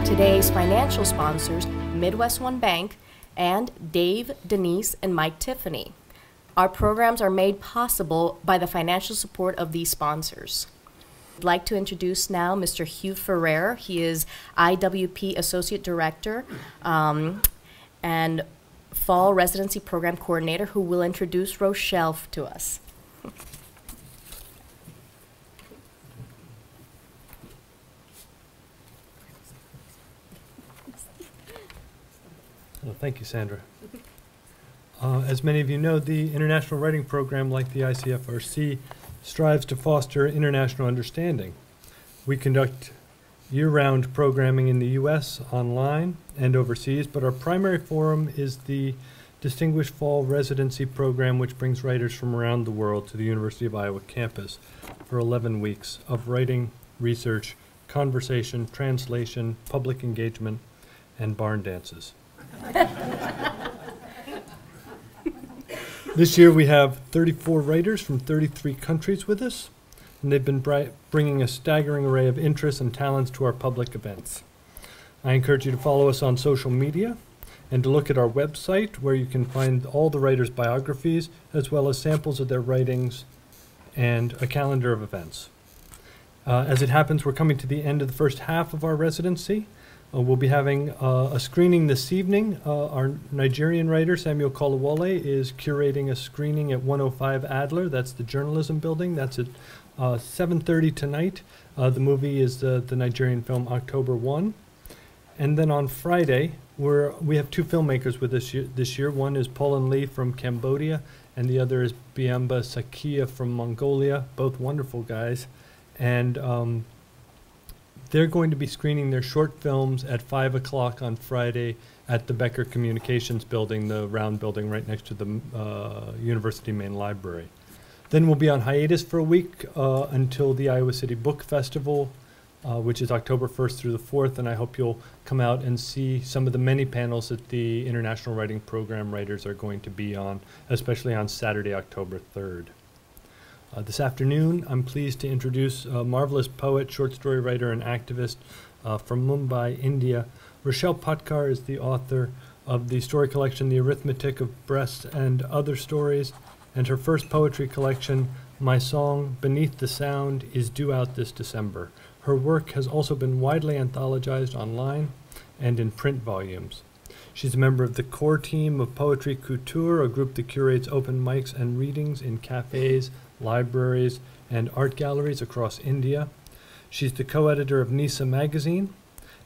Today's financial sponsors, Midwest One Bank, and Dave, Denise, and Mike Tiffany. Our programs are made possible by the financial support of these sponsors. I'd like to introduce now Mr. Hugh Ferrer. He is IWP Associate Director and Fall Residency Program Coordinator, who will introduce Rochelle to us. Well, thank you, Sandra. As many of you know, the International Writing Program, like the ICFRC, strives to foster international understanding. We conduct year-round programming in the U.S., online, and overseas, but our primary forum is the Distinguished Fall Residency Program, which brings writers from around the world to the University of Iowa campus for 11 weeks of writing, research, conversation, translation, public engagement, and barn dances. This year we have 34 writers from 33 countries with us, and they've been bringing a staggering array of interests and talents to our public events. I encourage you to follow us on social media and to look at our website, where you can find all the writers' biographies as well as samples of their writings and a calendar of events. As it happens, we're coming to the end of the first half of our residency. We'll be having a screening this evening. Our Nigerian writer, Samuel Kolawole, is curating a screening at 105 Adler. That's the journalism building. That's at 7:30 tonight. The movie is the Nigerian film October 1. And then on Friday, we have two filmmakers with us this year. One is Paulin Lee from Cambodia, and the other is Biamba Sakia from Mongolia, both wonderful guys. And they're going to be screening their short films at 5 o'clock on Friday at the Becker Communications Building, the round building right next to the University Main Library. Then we'll be on hiatus for a week until the Iowa City Book Festival, which is October 1st through the 4th, and I hope you'll come out and see some of the many panels that the International Writing Program writers are going to be on, especially on Saturday, October 3rd. This afternoon, I'm pleased to introduce a marvelous poet, short story writer, and activist from Mumbai, India. Rochelle Potkar is the author of the story collection, The Arithmetic of Breasts and Other Stories, and her first poetry collection, My Song, Beneath the Sound, is due out this December. Her work has also been widely anthologized online and in print volumes. She's a member of the core team of Poetry Couture, a group that curates open mics and readings in cafes, libraries, and art galleries across India. She's the co-editor of Neesah magazine,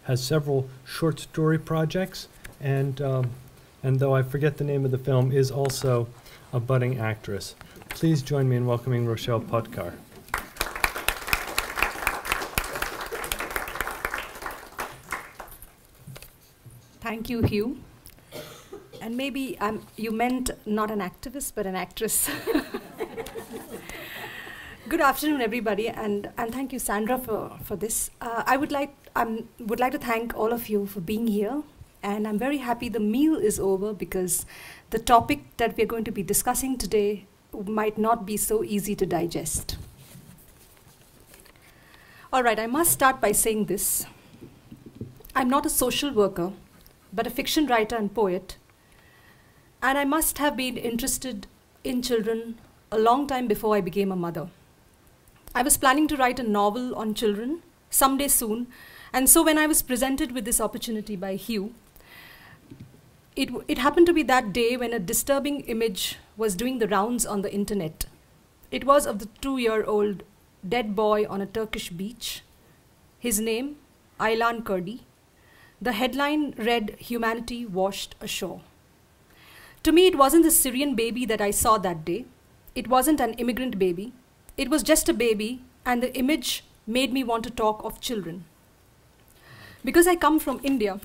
has several short story projects, and though I forget the name of the film, is also a budding actress. Please join me in welcoming Rochelle Potkar. Thank you, Hugh. And maybe you meant not an activist, but an actress. Good afternoon, everybody, and thank you, Sandra, for this. I would like to thank all of you for being here, and I'm very happy the meal is over, because the topic that we're going to be discussing today might not be so easy to digest. All right, I must start by saying this. I'm not a social worker, but a fiction writer and poet, and I must have been interested in children a long time before I became a mother. I was planning to write a novel on children someday soon, and so when I was presented with this opportunity by Hugh, it happened to be that day when a disturbing image was doing the rounds on the internet. It was of the 2-year-old dead boy on a Turkish beach. His name, Aylan Kurdi. The headline read, "Humanity washed ashore." To me, it wasn't the Syrian baby that I saw that day. It wasn't an immigrant baby. It was just a baby, and the image made me want to talk of children. Because I come from India,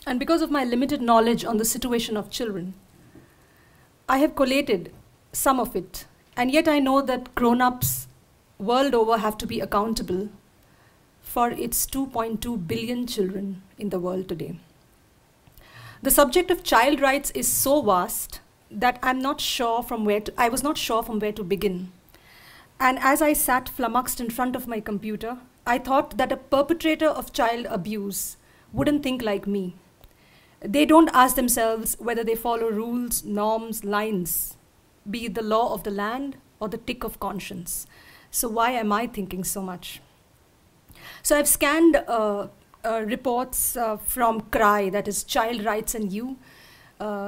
and because of my limited knowledge on the situation of children, I have collated some of it, and yet I know that grown-ups world over have to be accountable for its 2.2 billion children in the world today. The subject of child rights is so vast that I was not sure from where to begin. And as I sat flummoxed in front of my computer, I thought that a perpetrator of child abuse wouldn't think like me. They don't ask themselves whether they follow rules, norms, lines, be it the law of the land or the tick of conscience. So why am I thinking so much? So I've scanned reports from CRY, that is Child Rights and You,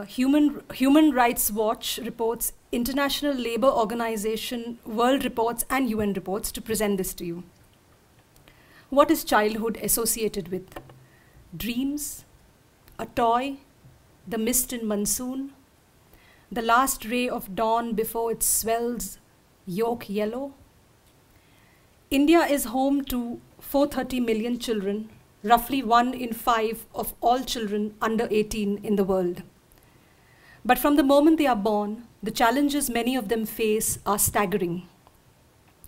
Human Rights Watch reports, International Labour Organization, World reports, and UN reports to present this to you. What is childhood associated with? Dreams, a toy, the mist in monsoon, the last ray of dawn before it swells yolk yellow. India is home to 430 million children, roughly 1 in 5 of all children under 18 in the world. But from the moment they are born, the challenges many of them face are staggering.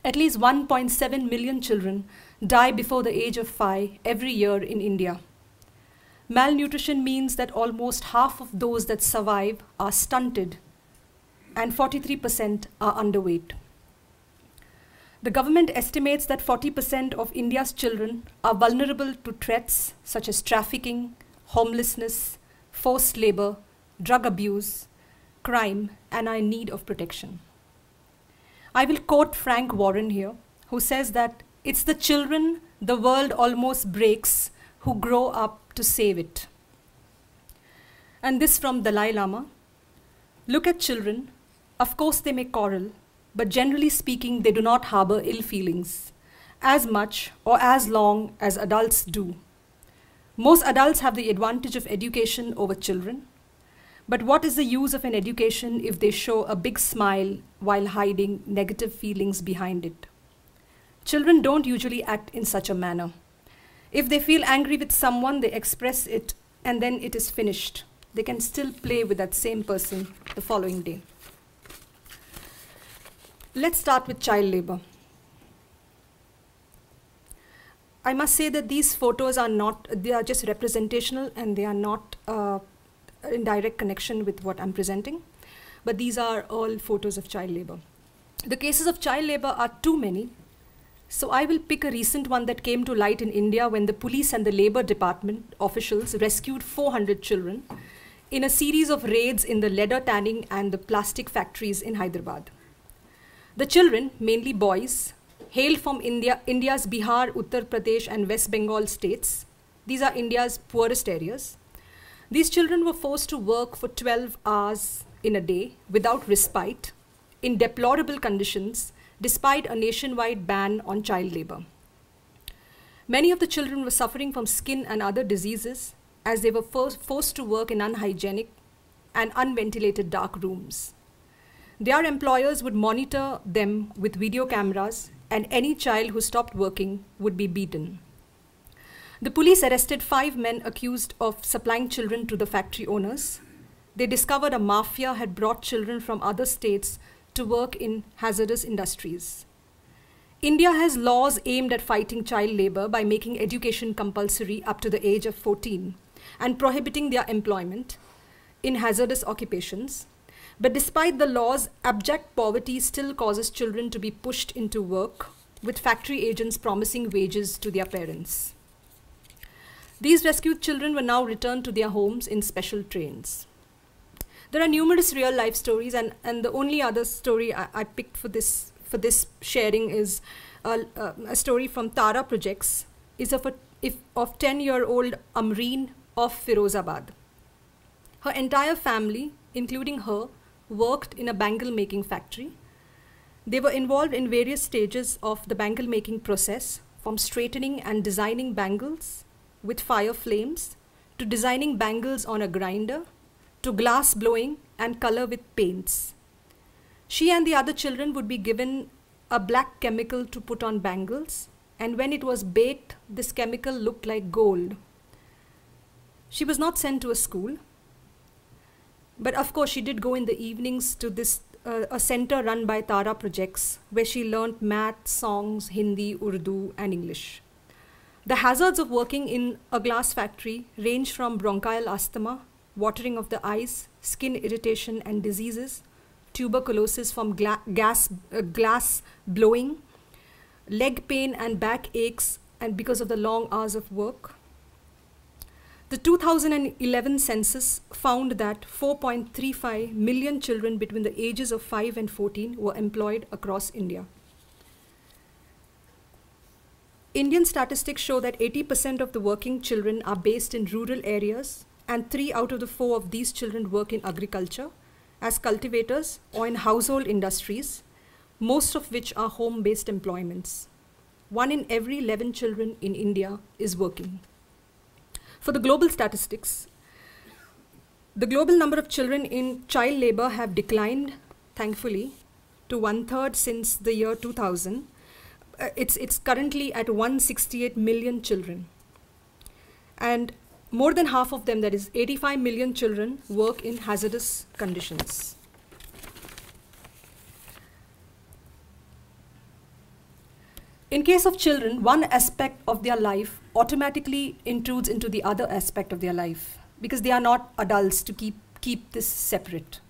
At least 1.7 million children die before the age of 5 every year in India. Malnutrition means that almost half of those that survive are stunted and 43% are underweight. The government estimates that 40% of India's children are vulnerable to threats such as trafficking, homelessness, forced labor, drug abuse, crime, and are in need of protection. I will quote Frank Warren here, who says that it's the children the world almost breaks who grow up to save it. And this from Dalai Lama. Look at children. Of course they may quarrel, but generally speaking, they do not harbor ill feelings as much or as long as adults do. Most adults have the advantage of education over children. But what is the use of an education if they show a big smile while hiding negative feelings behind it? Children don't usually act in such a manner. If they feel angry with someone, they express it and then it is finished. They can still play with that same person the following day. Let's start with child labor. I must say that these photos they are just representational and they are not in direct connection with what I'm presenting, but these are all photos of child labor. The cases of child labor are too many, so I will pick a recent one that came to light in India when the police and the labor department officials rescued 400 children in a series of raids in the leather tanning and the plastic factories in Hyderabad. The children, mainly boys, hailed from India's Bihar, Uttar Pradesh and West Bengal states. These are India's poorest areas. These children were forced to work for 12 hours in a day without respite, in deplorable conditions, despite a nationwide ban on child labor. Many of the children were suffering from skin and other diseases as they were forced to work in unhygienic and unventilated dark rooms. Their employers would monitor them with video cameras, and any child who stopped working would be beaten. The police arrested 5 men accused of supplying children to the factory owners. They discovered a mafia had brought children from other states to work in hazardous industries. India has laws aimed at fighting child labor by making education compulsory up to the age of 14 and prohibiting their employment in hazardous occupations. But despite the laws, abject poverty still causes children to be pushed into work, with factory agents promising wages to their parents. These rescued children were now returned to their homes in special trains. There are numerous real-life stories, and the only other story I picked for this sharing is a story from Tara Projects, is of 10-year-old Amreen of Firozabad. Her entire family, including her, worked in a bangle-making factory. They were involved in various stages of the bangle-making process, from straightening and designing bangles with fire flames, to designing bangles on a grinder, to glass blowing and color with paints. She and the other children would be given a black chemical to put on bangles, and when it was baked, this chemical looked like gold. She was not sent to a school, but of course she did go in the evenings to this a center run by Tara Projects, where she learnt math, songs, Hindi, Urdu and English. The hazards of working in a glass factory range from bronchial asthma, watering of the eyes, skin irritation and diseases, tuberculosis from glass blowing, leg pain and back aches, and because of the long hours of work. The 2011 census found that 4.35 million children between the ages of 5 and 14 were employed across India. Indian statistics show that 80% of the working children are based in rural areas, and 3 out of the 4 of these children work in agriculture, as cultivators or in household industries, most of which are home-based employments. 1 in every 11 children in India is working. For the global statistics, the global number of children in child labor have declined, thankfully, to 1/3 since the year 2000. It's currently at 168 million children. And more than half of them, that is 85 million children, work in hazardous conditions. In case of children, one aspect of their life automatically intrudes into the other aspect of their life because they are not adults to keep this separate.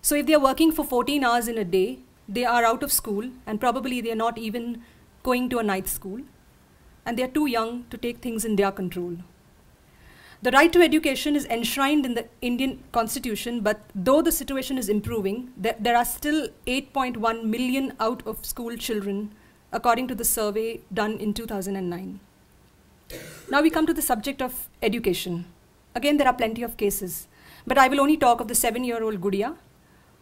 So if they are working for 14 hours in a day, they are out of school and probably they are not even going to a night school, and they are too young to take things in their control. The right to education is enshrined in the Indian Constitution, but though the situation is improving, there are still 8.1 million out-of-school children, according to the survey done in 2009. Now we come to the subject of education. Again, there are plenty of cases, but I will only talk of the 7-year-old Gudiya,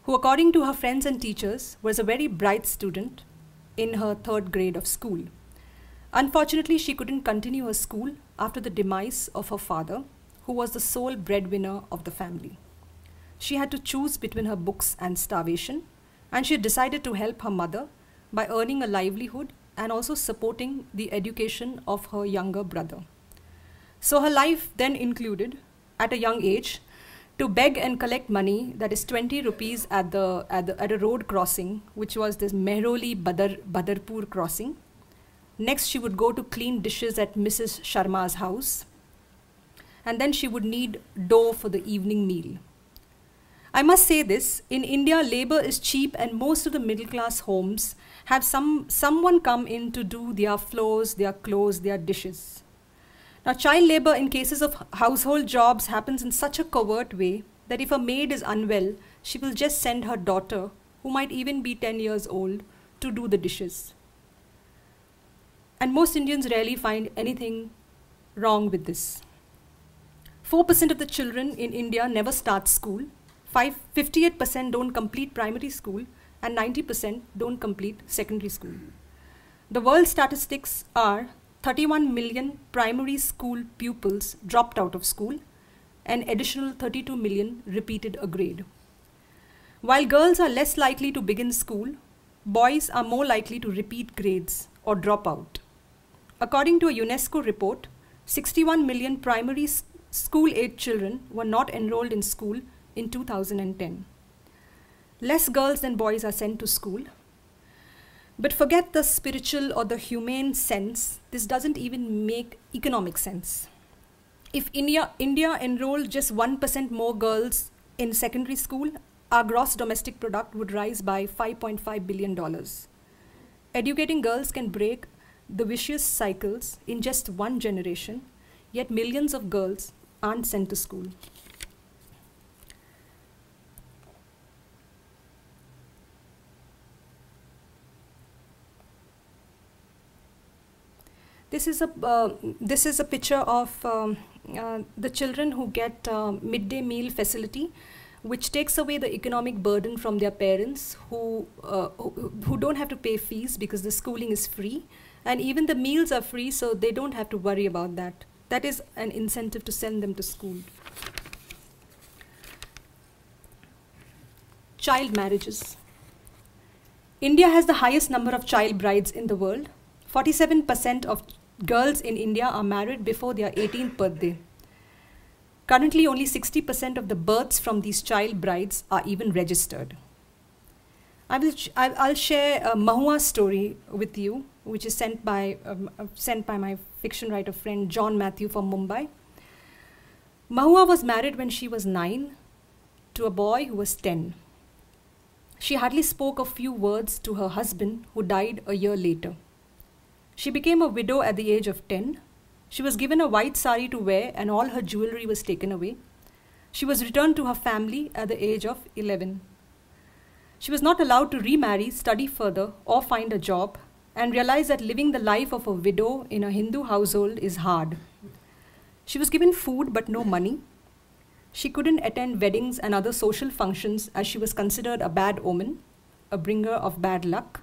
who, according to her friends and teachers, was a very bright student in her 3rd grade of school. Unfortunately, she couldn't continue her school after the demise of her father, who was the sole breadwinner of the family. She had to choose between her books and starvation, and she decided to help her mother by earning a livelihood and also supporting the education of her younger brother. So her life then included, at a young age, to beg and collect money, that is 20 rupees at a road crossing, which was this Mehroli Badarpur crossing. Next, she would go to clean dishes at Mrs. Sharma's house. And then she would need dough for the evening meal. I must say this, in India, labor is cheap and most of the middle class homes have someone come in to do their floors, their clothes, their dishes. Now, child labor in cases of household jobs happens in such a covert way that if a maid is unwell, she will just send her daughter, who might even be 10 years old, to do the dishes. And most Indians rarely find anything wrong with this. 4% of the children in India never start school, 58% don't complete primary school, and 90% don't complete secondary school. The world statistics are 31 million primary school pupils dropped out of school, and additional 32 million repeated a grade. While girls are less likely to begin school, boys are more likely to repeat grades or drop out. According to a UNESCO report, 61 million primary school-age children were not enrolled in school in 2010. Less girls than boys are sent to school. But forget the spiritual or the humane sense, this doesn't even make economic sense. If India enrolled just 1% more girls in secondary school, our gross domestic product would rise by $5.5 billion. Educating girls can break the vicious cycles in just one generation, yet millions of girls aren't sent to school. This is a picture of the children who get midday meal facility, which takes away the economic burden from their parents who don't have to pay fees because the schooling is free, and even the meals are free, so they don't have to worry about that. That is an incentive to send them to school. Child marriages. India has the highest number of child brides in the world. 47% of girls in India are married before their 18th birthday. Currently, only 60% of the births from these child brides are even registered. I'll share a Mahua's story with you. which is sent by my fiction writer friend John Matthew from Mumbai. Mahua was married when she was 9 to a boy who was 10. She hardly spoke a few words to her husband, who died a year later. She became a widow at the age of 10. She was given a white sari to wear and all her jewelry was taken away. She was returned to her family at the age of 11. She was not allowed to remarry, study further, or find a job, and realized that living the life of a widow in a Hindu household is hard. She was given food but no money. She couldn't attend weddings and other social functions as she was considered a bad omen, a bringer of bad luck.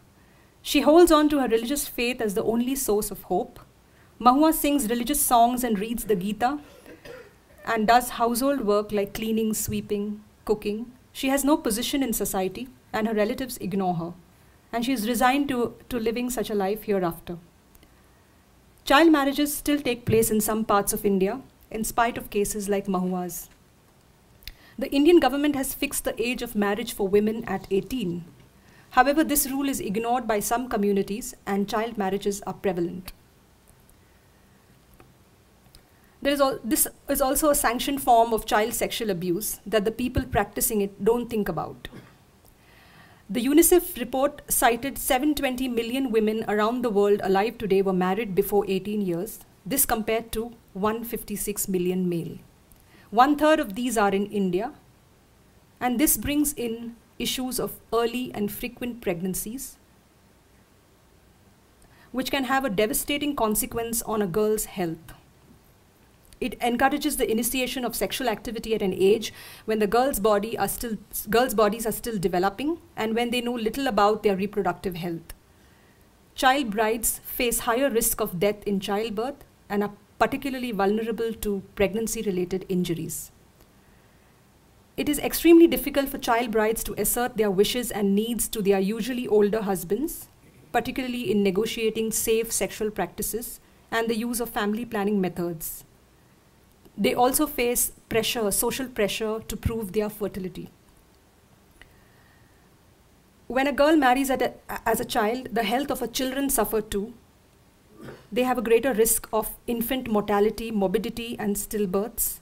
She holds on to her religious faith as the only source of hope. Mahua sings religious songs and reads the Gita and does household work like cleaning, sweeping, cooking. She has no position in society and her relatives ignore her, and she is resigned to living such a life hereafter. Child marriages still take place in some parts of India, in spite of cases like Mahua's. The Indian government has fixed the age of marriage for women at 18. However, this rule is ignored by some communities and child marriages are prevalent. This is also a sanctioned form of child sexual abuse that the people practicing it don't think about. The UNICEF report cited 720 million women around the world alive today were married before 18 years. This compared to 156 million male. 1/3 of these are in India, and this brings in issues of early and frequent pregnancies, which can have a devastating consequence on a girl's health. It encourages the initiation of sexual activity at an age when the girls' bodies are still developing and when they know little about their reproductive health. Child brides face higher risk of death in childbirth and are particularly vulnerable to pregnancy-related injuries. It is extremely difficult for child brides to assert their wishes and needs to their usually older husbands, particularly in negotiating safe sexual practices and the use of family planning methods. They also face pressure, social pressure, to prove their fertility. When a girl marries as a child, the health of her children suffer too. They have a greater risk of infant mortality, morbidity, and stillbirths,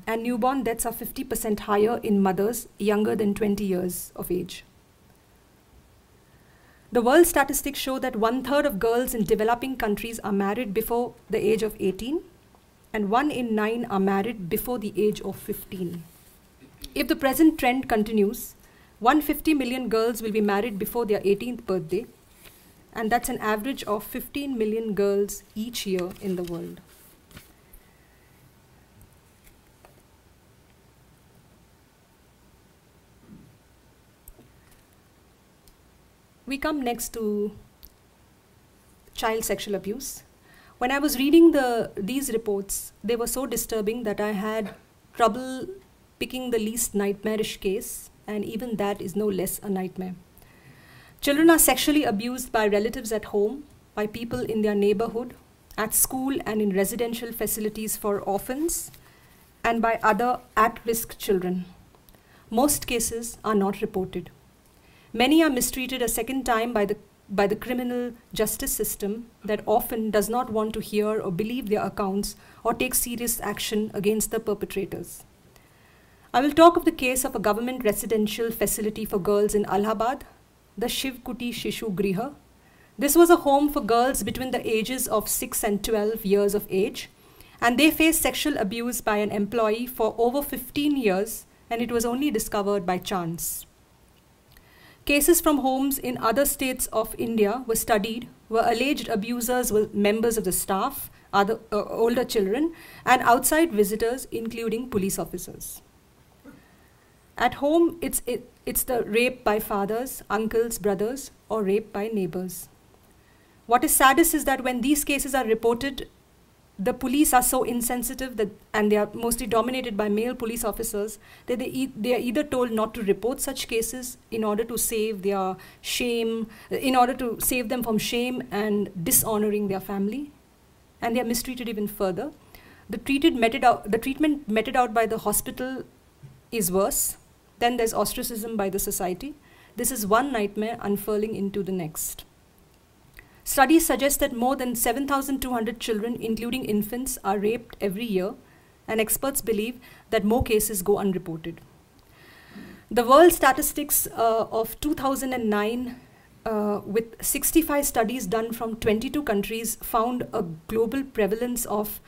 and newborn deaths are 50% higher in mothers younger than 20 years of age. The world statistics show that 1/3 of girls in developing countries are married before the age of 18, and 1 in 9 are married before the age of 15. If the present trend continues, 150 million girls will be married before their 18th birthday, and that's an average of 15 million girls each year in the world. We come next to child sexual abuse. When I was reading these reports, they were so disturbing that I had trouble picking the least nightmarish case, and even that is no less a nightmare. Children are sexually abused by relatives at home, by people in their neighborhood, at school and in residential facilities for orphans, and by other at-risk children. Most cases are not reported. Many are mistreated a second time by the criminal justice system that often does not want to hear or believe their accounts or take serious action against the perpetrators. I will talk of the case of a government residential facility for girls in Allahabad, the Shiv Kuti Shishu Griha. This was a home for girls between the ages of 6 and 12 years of age, and they faced sexual abuse by an employee for over 15 years, and it was only discovered by chance. Cases from homes in other states of India were studied, where alleged abusers were members of the staff, older children, and outside visitors, including police officers. At home, it's the rape by fathers, uncles, brothers, or rape by neighbors. What is saddest is that when these cases are reported, the police are so insensitive and they are mostly dominated by male police officers that they are either told not to report such cases in order to save their shame, in order to save them from shame and dishonoring their family, and they are mistreated even further. The treatment meted out by the hospital is worse. Then there's ostracism by the society. This is one nightmare unfurling into the next. Studies suggest that more than 7,200 children, including infants, are raped every year, and experts believe that more cases go unreported. The world statistics of 2009, with 65 studies done from 22 countries, found a global prevalence of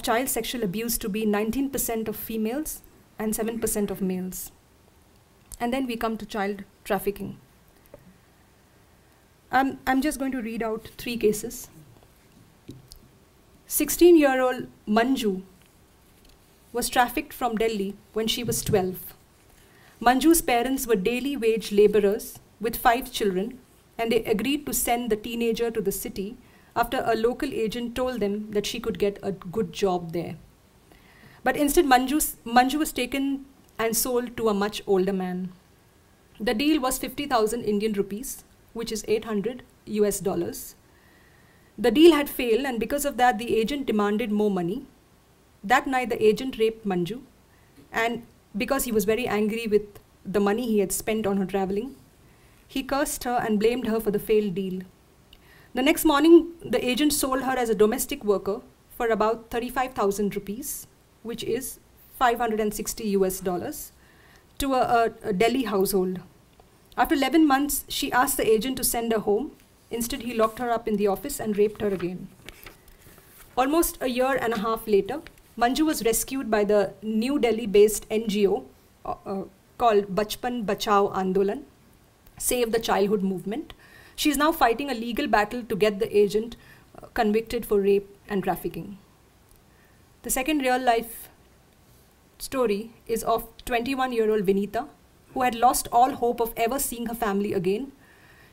child sexual abuse to be 19% of females and 7% of males. And then we come to child trafficking. I'm just going to read out 3 cases. 16-year-old Manju was trafficked from Delhi when she was 12. Manju's parents were daily wage laborers with 5 children, and they agreed to send the teenager to the city after a local agent told them that she could get a good job there. But instead, Manju was taken and sold to a much older man. The deal was 50,000 Indian rupees, which is $800 US. The deal had failed, and because of that, the agent demanded more money. That night, the agent raped Manju, and because he was very angry with the money he had spent on her traveling, he cursed her and blamed her for the failed deal. The next morning, the agent sold her as a domestic worker for about 35,000 rupees, which is $560 US, to a Delhi household. After 11 months, she asked the agent to send her home. Instead, he locked her up in the office and raped her again. Almost a year and a half later, Manju was rescued by the New Delhi-based NGO called Bachpan Bachao Andolan, Save the Childhood Movement. She is now fighting a legal battle to get the agent convicted for rape and trafficking. The second real-life story is of 21-year-old Vinita, who had lost all hope of ever seeing her family again.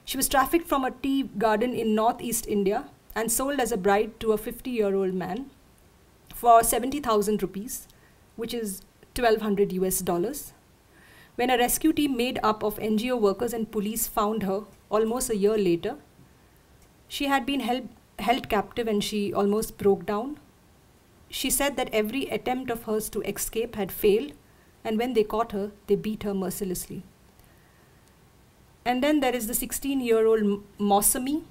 She was trafficked from a tea garden in northeast India and sold as a bride to a 50-year-old man for 70,000 rupees, which is $1,200 US. When a rescue team made up of NGO workers and police found her almost a year later, she had been held captive and she almost broke down. She said that every attempt of hers to escape had failed, and when they caught her, they beat her mercilessly. And then there is the 16-year-old Mossami,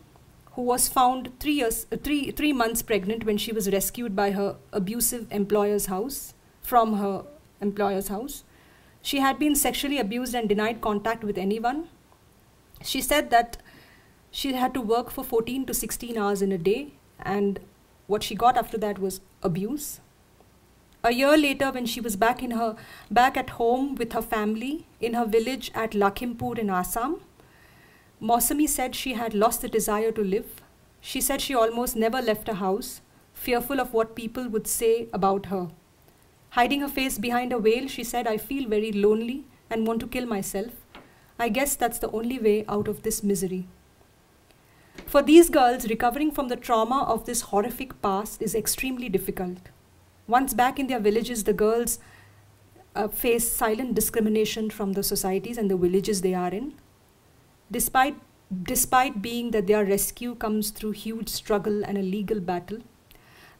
who was found 3 months pregnant when she was rescued by her abusive employer's house, from her employer's house. She had been sexually abused and denied contact with anyone. She said that she had to work for 14 to 16 hours in a day, and what she got after that was abuse. A year later, when she was back at home with her family in her village at Lakhimpur in Assam, Mossami said she had lost the desire to live. She said she almost never left her house, fearful of what people would say about her. Hiding her face behind a veil, she said, "I feel very lonely and want to kill myself. I guess that's the only way out of this misery." For these girls, recovering from the trauma of this horrific past is extremely difficult. Once back in their villages, the girls face silent discrimination from the societies and the villages they are in. Despite being that their rescue comes through huge struggle and a legal battle,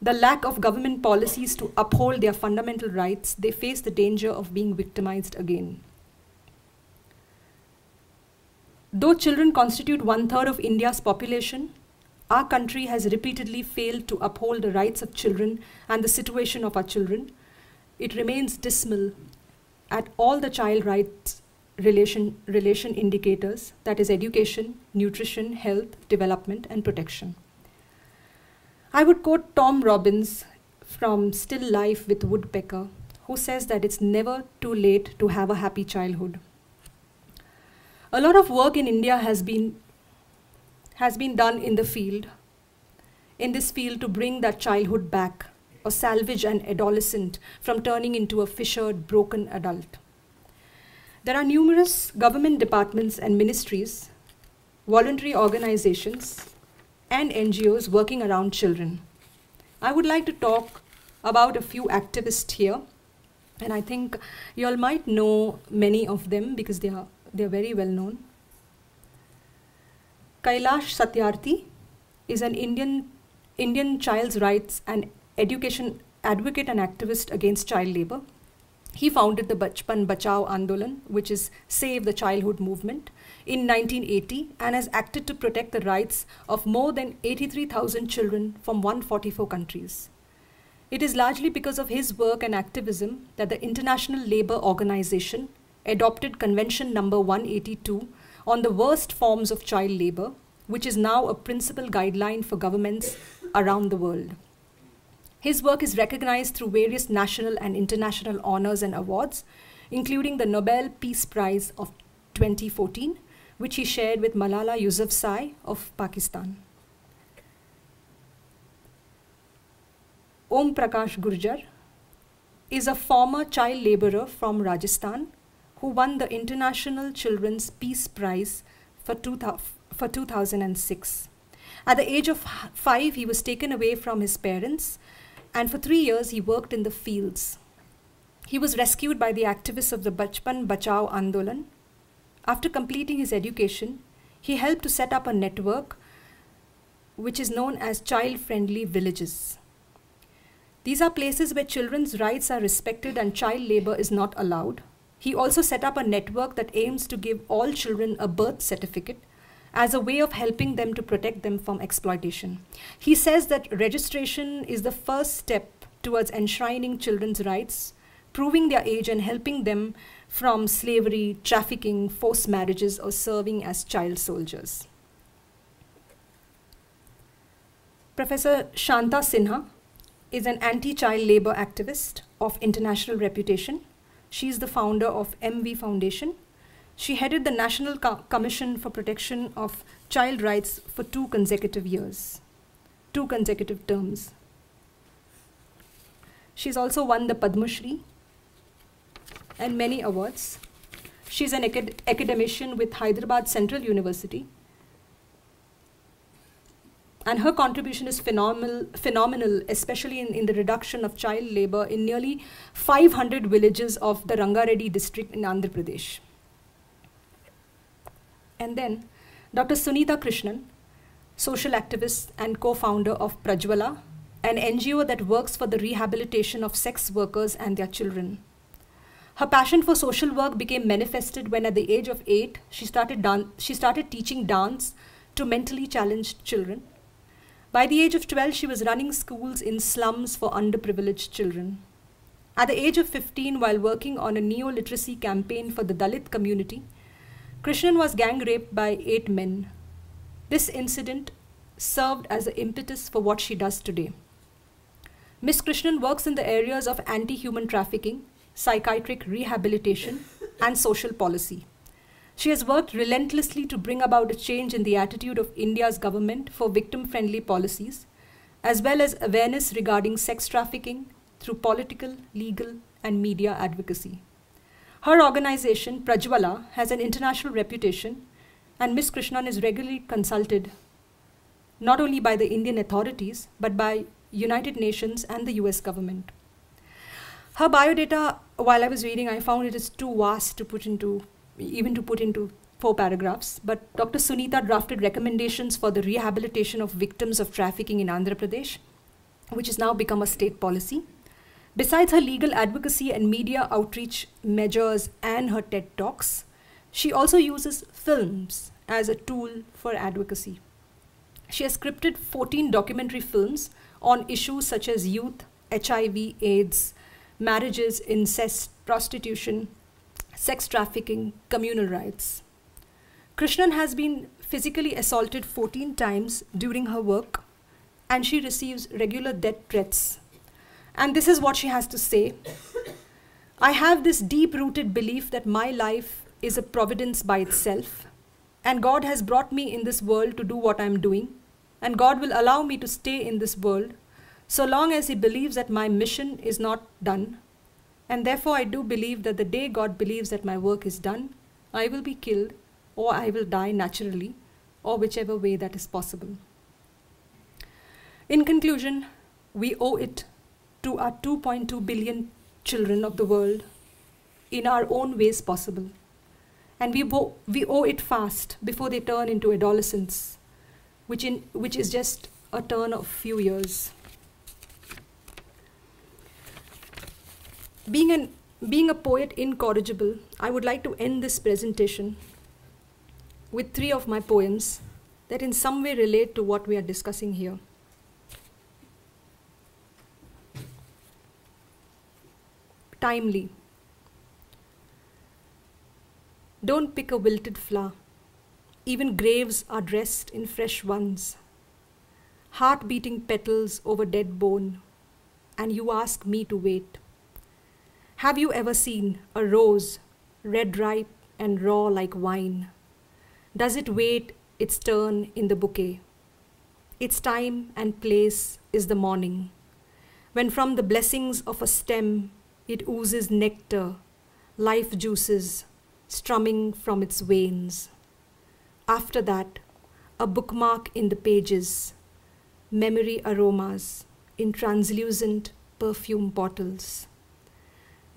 the lack of government policies to uphold their fundamental rights, they face the danger of being victimized again. Though children constitute 1/3 of India's population, our country has repeatedly failed to uphold the rights of children and the situation of our children. It remains dismal at all the child rights relation indicators, that is education, nutrition, health, development, and protection. I would quote Tom Robbins from Still Life with Woodpecker, who says that it's never too late to have a happy childhood. A lot of work in India has been done in this field to bring that childhood back, or salvage an adolescent from turning into a fissured, broken adult. There are numerous government departments and ministries, voluntary organizations, and NGOs working around children. I would like to talk about a few activists here, and I think you all might know many of them because they are very well known. Kailash Satyarthi is an Indian child's rights and education advocate and activist against child labor. He founded the Bachpan Bachao Andolan, which is Save the Childhood movement, in 1980 and has acted to protect the rights of more than 83,000 children from 144 countries. It is largely because of his work and activism that the International Labour Organization adopted Convention number 182 on the worst forms of child labour, which is now a principal guideline for governments around the world. His work is recognized through various national and international honors and awards, including the Nobel Peace Prize of 2014, which he shared with Malala Yousafzai of Pakistan. Om Prakash Gurjar is a former child laborer from Rajasthan who won the International Children's Peace Prize for 2006. At the age of 5, he was taken away from his parents, and for 3 years he worked in the fields. He was rescued by the activists of the Bachpan Bachao Andolan. After completing his education, he helped to set up a network which is known as child-friendly villages. These are places where children's rights are respected and child labor is not allowed. He also set up a network that aims to give all children a birth certificate as a way of helping them to protect them from exploitation. He says that registration is the first step towards enshrining children's rights, proving their age and helping them from slavery, trafficking, forced marriages, or serving as child soldiers. Professor Shanta Sinha is an anti-child labor activist of international reputation. She is the founder of MV Foundation. She headed the National Commission for Protection of Child Rights for 2 consecutive terms. She's also won the Padma Shri and many awards. She's an academician with Hyderabad Central University. And her contribution is phenomenal, especially in the reduction of child labor in nearly 500 villages of the Rangareddy district in Andhra Pradesh. And then Dr. Sunita Krishnan, social activist and co-founder of Prajwala, an NGO that works for the rehabilitation of sex workers and their children. Her passion for social work became manifested when at the age of 8, she started teaching dance to mentally challenged children. By the age of 12, she was running schools in slums for underprivileged children. At the age of 15, while working on a neo-literacy campaign for the Dalit community, Krishnan was gang raped by 8 men. This incident served as the impetus for what she does today. Ms. Krishnan works in the areas of anti-human trafficking, psychiatric rehabilitation, and social policy. She has worked relentlessly to bring about a change in the attitude of India's government for victim-friendly policies, as well as awareness regarding sex trafficking through political, legal, and media advocacy. Her organization, Prajwala, has an international reputation, and Ms. Krishnan is regularly consulted not only by the Indian authorities, but by United Nations and the US government. Her biodata, while I was reading, I found it is too vast to put into 4 paragraphs, but Dr. Sunita drafted recommendations for the rehabilitation of victims of trafficking in Andhra Pradesh, which has now become a state policy. Besides her legal advocacy and media outreach measures and her TED Talks, she also uses films as a tool for advocacy. She has scripted 14 documentary films on issues such as youth, HIV, AIDS, marriages, incest, prostitution, sex trafficking, communal rights. Krishnan has been physically assaulted 14 times during her work, and she receives regular death threats. And this is what she has to say. I have this deep-rooted belief that my life is a providence by itself, and God has brought me in this world to do what I'm doing, and God will allow me to stay in this world so long as He believes that my mission is not done. And therefore, I do believe that the day God believes that my work is done, I will be killed, or I will die naturally, or whichever way that is possible. In conclusion, we owe it to our 2.2 billion children of the world in our own ways possible. And we owe it fast before they turn into adolescents, which is just a turn of few years. Being an Being a poet incorrigible, I would like to end this presentation with 3 of my poems that in some way relate to what we are discussing here. Timely. Don't pick a wilted flower. Even graves are dressed in fresh ones. Heart-beating petals over dead bone, and you ask me to wait. Have you ever seen a rose, red ripe and raw like wine? Does it wait its turn in the bouquet? Its time and place is the morning, when from the blessings of a stem it oozes nectar, life juices, strumming from its veins. After that, a bookmark in the pages, memory aromas in translucent perfume bottles.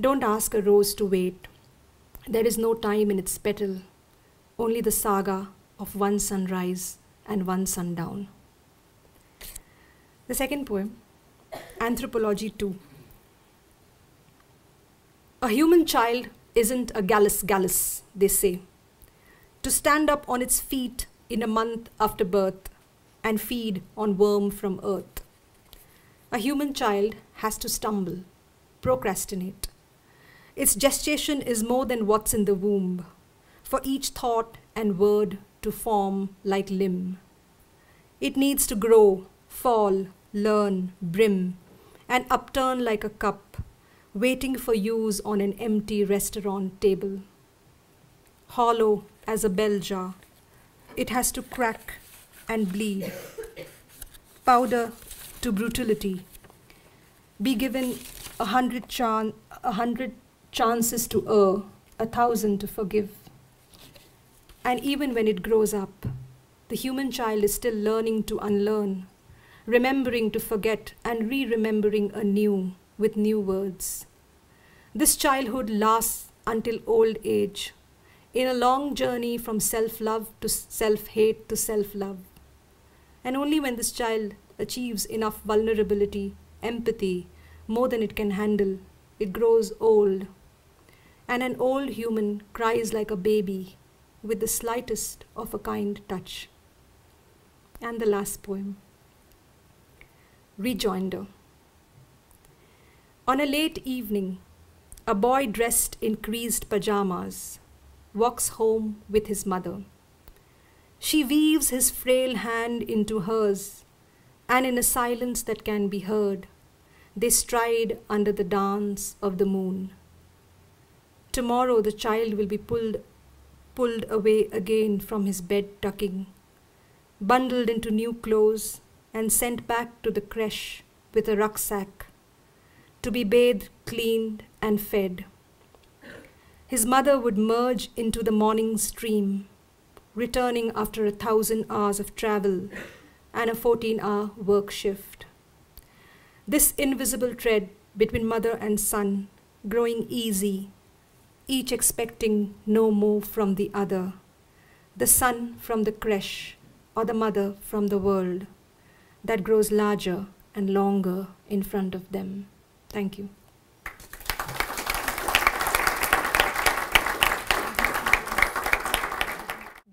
Don't ask a rose to wait. There is no time in its petal, only the saga of one sunrise and one sundown. The second poem, Anthropology 2. A human child isn't a gallus, they say. To stand up on its feet in a month after birth and feed on worm from earth. A human child has to stumble, procrastinate. Its gestation is more than what's in the womb, for each thought and word to form like limb. It needs to grow, fall, learn, brim, and upturn like a cup, waiting for use on an empty restaurant table. Hollow as a bell jar, it has to crack and bleed. Powder to brutality. Be given 100 chances to err, 1,000 to forgive. And even when it grows up, the human child is still learning to unlearn, remembering to forget and re-remembering anew with new words. This childhood lasts until old age, in a long journey from self-love to self-hate to self-love. And only when this child achieves enough vulnerability, empathy, more than it can handle, it grows old. And an old human cries like a baby with the slightest of a kind touch. And the last poem, Rejoinder. On a late evening, a boy dressed in creased pajamas walks home with his mother. She weaves his frail hand into hers, and in a silence that can be heard, they stride under the dance of the moon. Tomorrow the child will be pulled away again from his bed tucking, bundled into new clothes and sent back to the creche with a rucksack, to be bathed, cleaned, and fed. His mother would merge into the morning stream, returning after 1,000 hours of travel and a 14-hour work shift. This invisible thread between mother and son, growing easy, each expecting no more from the other, the son from the creche or the mother from the world, that grows larger and longer in front of them. Thank you.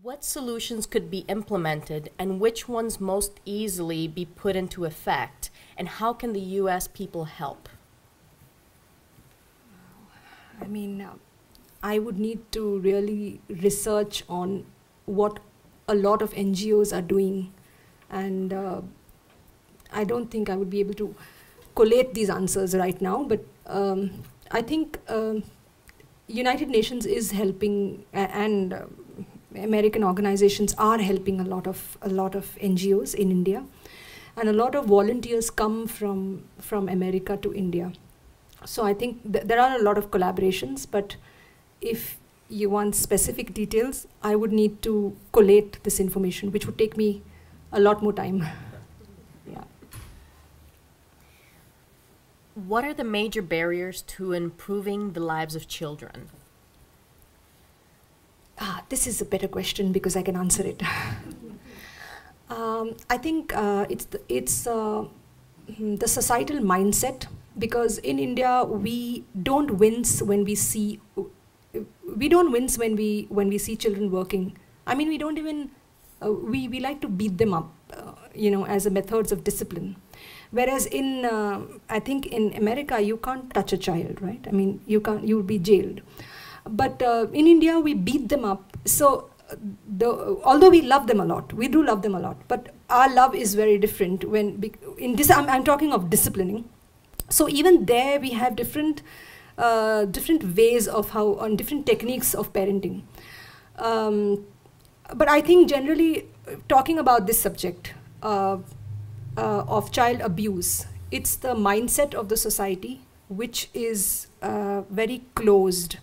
What solutions could be implemented and which ones most easily be put into effect? And how can the U.S. people help? I mean, I would need to really research on what a lot of NGOs are doing. And I don't think I would be able to collate these answers right now. But I think United Nations is helping, and American organizations are helping a lot of NGOs in India, and a lot of volunteers come from America to India. So I think there are a lot of collaborations, but if you want specific details, I would need to collate this information, which would take me a lot more time. Yeah. What are the major barriers to improving the lives of children? This is a better question because I can answer it. I think it's the societal mindset because in India we don't wince when we see children working. I mean, we don't even we like to beat them up, as a methods of discipline. Whereas I think in America you can't touch a child, right? I mean, you'll be jailed. But in India we beat them up. So although we love them a lot, we do love them a lot, but our love is very different. I'm talking of disciplining. So even there we have different ways of different techniques of parenting. But I think generally talking about this subject of child abuse, it's the mindset of the society which is very closed.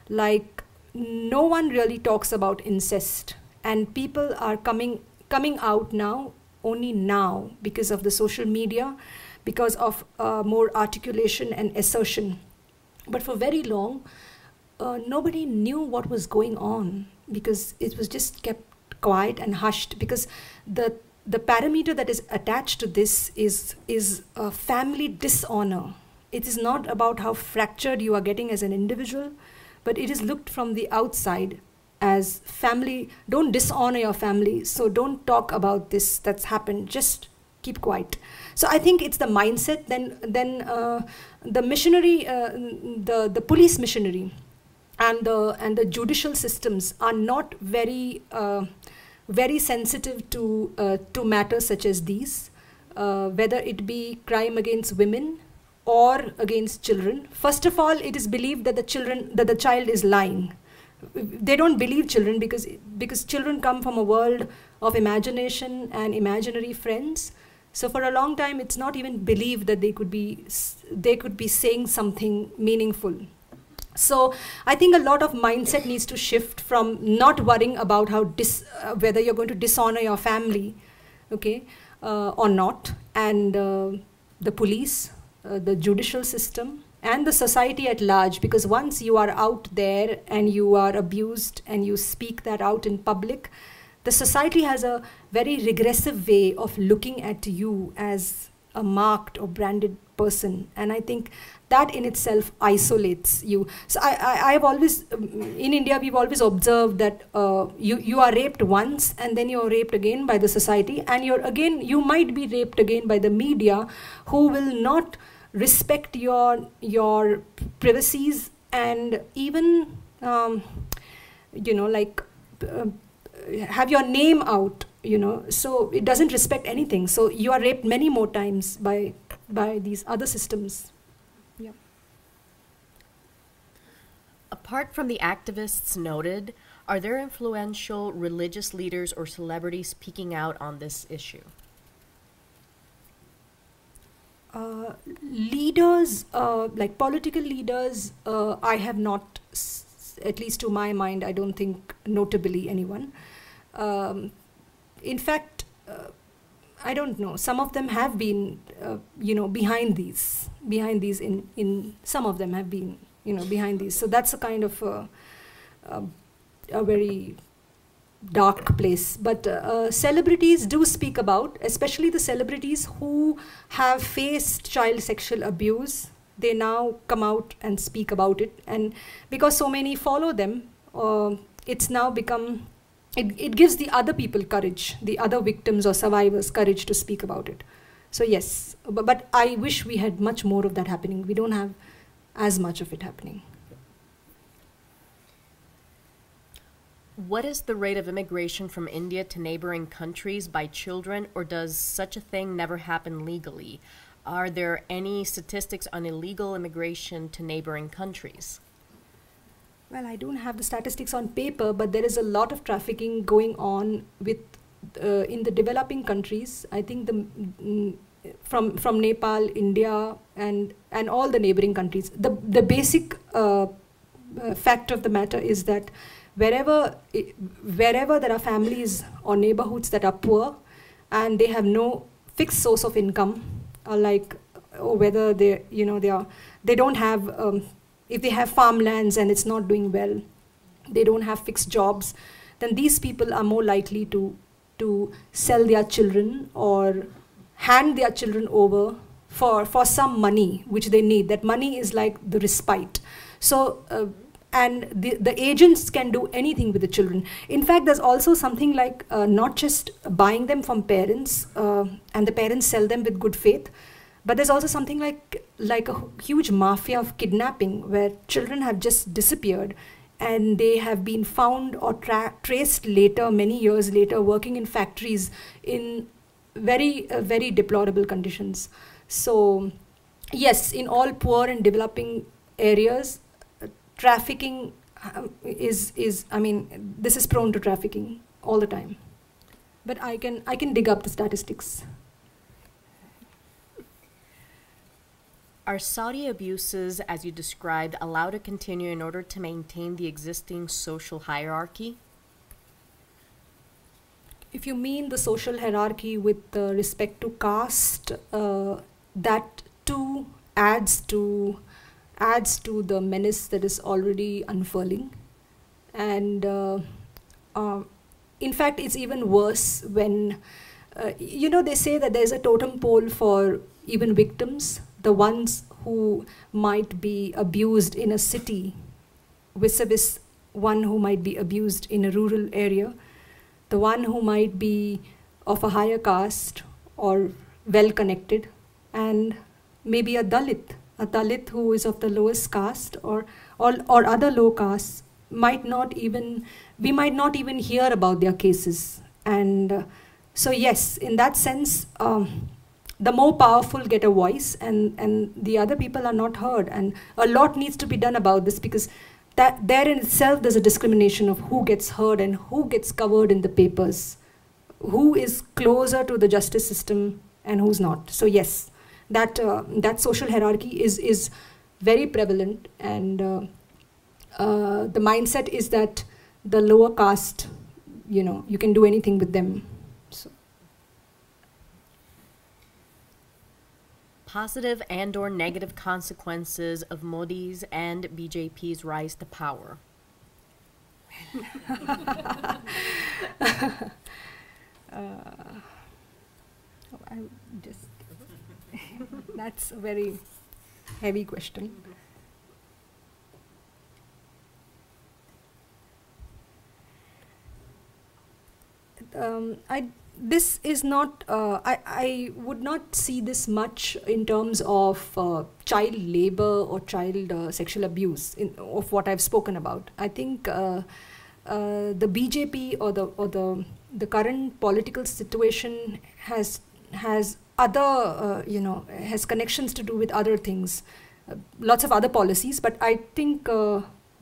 Like, no one really talks about incest, and people are coming out only now because of the social media, because of more articulation and assertion. But for very long, nobody knew what was going on, because it was just kept quiet and hushed, because the parameter that is attached to this is family dishonor. It is not about how fractured you are getting as an individual, but it is looked from the outside as family. Don't dishonor your family, so don't talk about this that's happened, just keep quiet. So I think it's the mindset. Then the missionary, the police missionary and the judicial systems are not very sensitive to matters such as these, whether it be crime against women or against children. First of all, it is believed that the child is lying. They don't believe children because children come from a world of imagination and imaginary friends. So for a long time, it's not even believed that they could be saying something meaningful. So I think a lot of mindset needs to shift from not worrying about whether you're going to dishonor your family, okay, or not, and the police, the judicial system, and the society at large. Because once you are out there and you are abused and you speak that out in public, the society has a very regressive way of looking at you as a marked or branded person, and I think that in itself isolates you. So I've always, in India, we've always observed that you are raped once and then you're raped again by the society, and you might be raped again by the media, who will not respect your privacies and even have your name out, so it doesn't respect anything. So you are raped many more times by these other systems. Yeah. Apart from the activists noted, are there influential religious leaders or celebrities speaking out on this issue? Leaders, like political leaders, I have not, at least to my mind, I don't think notably anyone. In fact, I don't know, some of them have been, behind these in some of them have been, behind these. So that's a kind of a very dark place. But celebrities do speak about, especially the celebrities who have faced child sexual abuse. They now come out and speak about it. And because so many follow them, it's now become, it gives the other people courage, the other victims or survivors courage to speak about it. So yes, but I wish we had much more of that happening. We don't have as much of it happening. What is the rate of immigration from India to neighboring countries by children, or does such a thing never happen legally? Are there any statistics on illegal immigration to neighboring countries? Well, I don't have the statistics on paper, but there is a lot of trafficking going on with in the developing countries. I think from Nepal, India, and all the neighboring countries. The basic fact of the matter is that wherever there are families or neighborhoods that are poor and they have no fixed source of income, or whether they don't have, if they have farmlands and it's not doing well, they don't have fixed jobs, then these people are more likely to sell their children or hand their children over for some money which they need. That money is like the respite. So and the agents can do anything with the children. In fact, there's also something like not just buying them from parents and the parents sell them with good faith, but there's also something like a huge mafia of kidnapping where children have just disappeared and they have been found or traced later, many years later, working in factories in very, very deplorable conditions. So yes, in all poor and developing areas, trafficking I mean, this is prone to trafficking all the time. But I can dig up the statistics. Are Saudi abuses, as you described, allowed to continue in order to maintain the existing social hierarchy? If you mean the social hierarchy with respect to caste, that too adds to the menace that is already unfurling. And in fact, it's even worse when, they say that there's a totem pole for even victims, the ones who might be abused in a city vis-a-vis one who might be abused in a rural area, the one who might be of a higher caste or well-connected, and maybe a Dalit who is of the lowest caste or other low castes we might not even hear about their cases. And so yes, in that sense, the more powerful get a voice and the other people are not heard. And a lot needs to be done about this, because that there in itself there's a discrimination of who gets heard and who gets covered in the papers, who is closer to the justice system and who's not. So yes, that social hierarchy is very prevalent, and the mindset is that the lower caste, you can do anything with them. So. Positive and/or negative consequences of Modi's and BJP's rise to power. That's a very heavy question. This is not, I would not see this much in terms of child labor or child sexual abuse of what I've spoken about. I think the BJP or the current political situation has other, has connections to do with other things, lots of other policies, but I think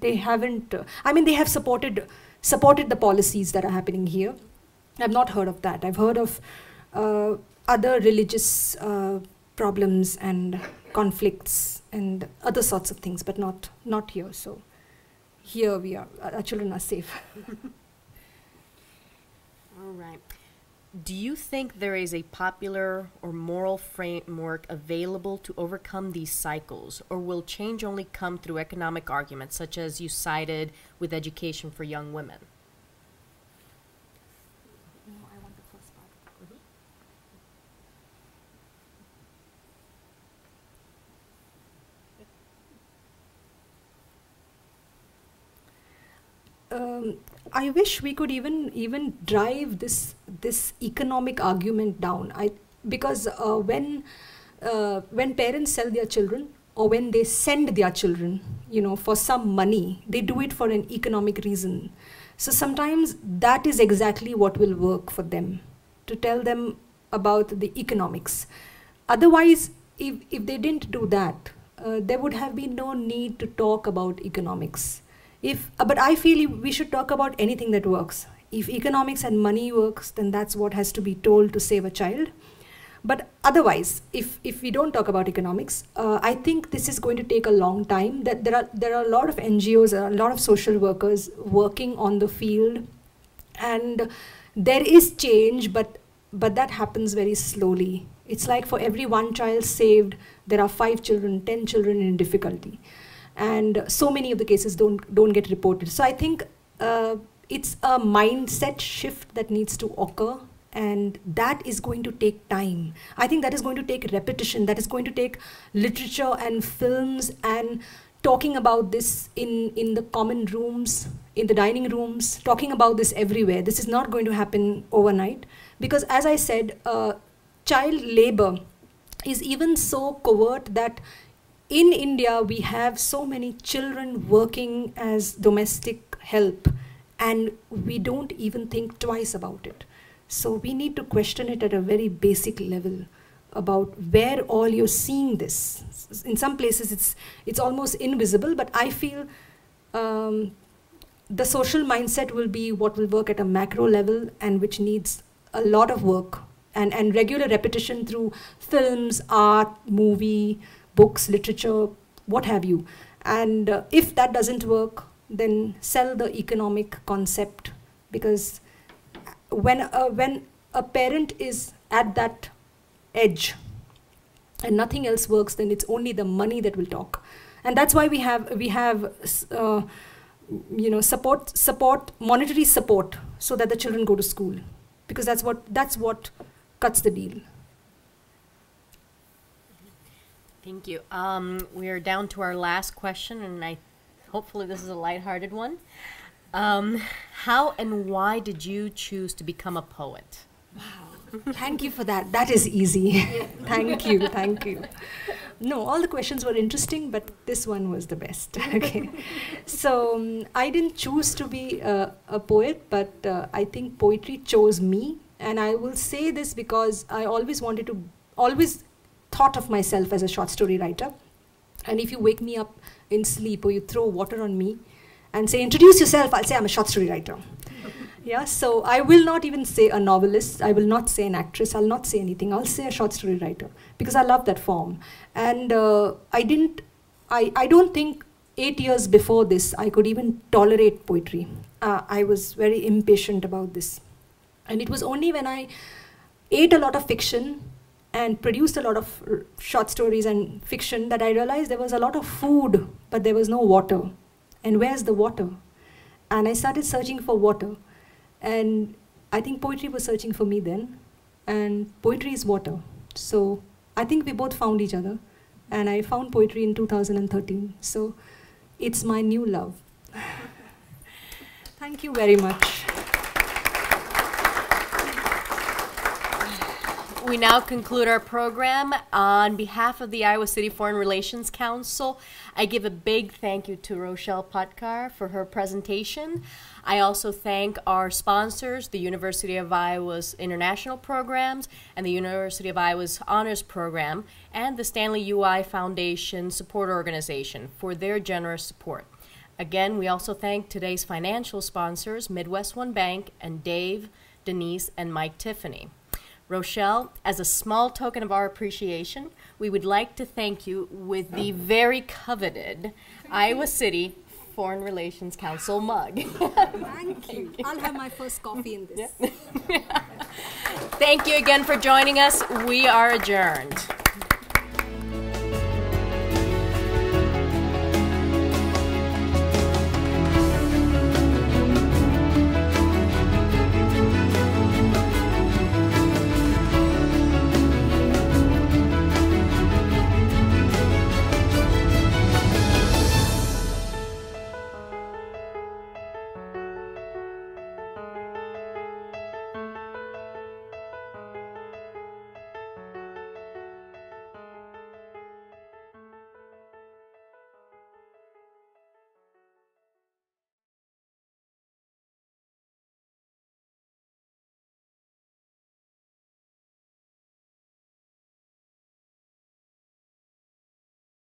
they haven't, they have supported the policies that are happening here. I've not heard of that. I've heard of other religious problems and conflicts and other sorts of things, but not here. So here we are. Our children are safe. All right. Do you think there is a popular or moral framework available to overcome these cycles, or will change only come through economic arguments, such as you cited with education for young women? I wish we could even drive this economic argument down. Because when parents sell their children or when they send their children, for some money, they do it for an economic reason. So sometimes that is exactly what will work for them, to tell them about the economics. Otherwise, if they didn't do that, there would have been no need to talk about economics. But I feel we should talk about anything that works. If economics and money works, then that's what has to be told to save a child. But otherwise, if we don't talk about economics, I think this is going to take a long time. That there are a lot of NGOs, a lot of social workers working on the field, and there is change, but that happens very slowly. It's like for every one child saved, there are 5 children, 10 children in difficulty. And so many of the cases don't get reported. So I think it's a mindset shift that needs to occur And that is going to take time. I think that is going to take repetition. That is going to take literature and films and talking about this in the common rooms, in the dining rooms, talking about this everywhere. This is not going to happen overnight. Because as I said, child labor is even so covert that in India we have so many children working as domestic help, and we don't even think twice about it. So we need to question it at a very basic level about where all you're seeing this. In some places it's almost invisible, but I feel the social mindset will be what will work at a macro level and which needs a lot of work and regular repetition through films, art, movie, books, literature, what have you. And if that doesn't work, then sell the economic concept, because when a parent is at that edge and nothing else works, then it's only the money that will talk. And that's why we have monetary support, so that the children go to school, because that's what cuts the deal. Thank you. We are down to our last question, and hopefully this is a lighthearted one. How and why did you choose to become a poet? Wow. Thank you for that. That is easy. Thank you. No, all the questions were interesting, but this one was the best. Okay. So I didn't choose to be a poet, but I think poetry chose me. And I will say this because I always thought of myself as a short story writer. And if you wake me up in sleep or you throw water on me and say, introduce yourself, I'll say I'm a short story writer. Yeah, so I will not even say a novelist. I will not say an actress. I'll not say anything. I'll say a short story writer, because I love that form. And I don't think 8 years before this I could even tolerate poetry. I was very impatient about this. And it was only when I ate a lot of fiction and produced a lot of short stories and fiction that I realized there was a lot of food, but there was no water. And where's the water? And I started searching for water. And I think poetry was searching for me then. And poetry is water. So I think we both found each other. And I found poetry in 2013. So it's my new love. Thank you very much. We now conclude our program. On behalf of the Iowa City Foreign Relations Council, I give a big thank you to Rochelle Potkar for her presentation. I also thank our sponsors, the University of Iowa's International Programs and the University of Iowa's Honors Program, and the Stanley UI Foundation Support Organization for their generous support. Again, we also thank today's financial sponsors, Midwest One Bank and Dave, Denise, and Mike Tiffany. Rochelle, as a small token of our appreciation, we would like to thank you with the very coveted Iowa City Foreign Relations Council mug. Thank you. I'll have my first coffee in this. Thank you again for joining us. We are adjourned.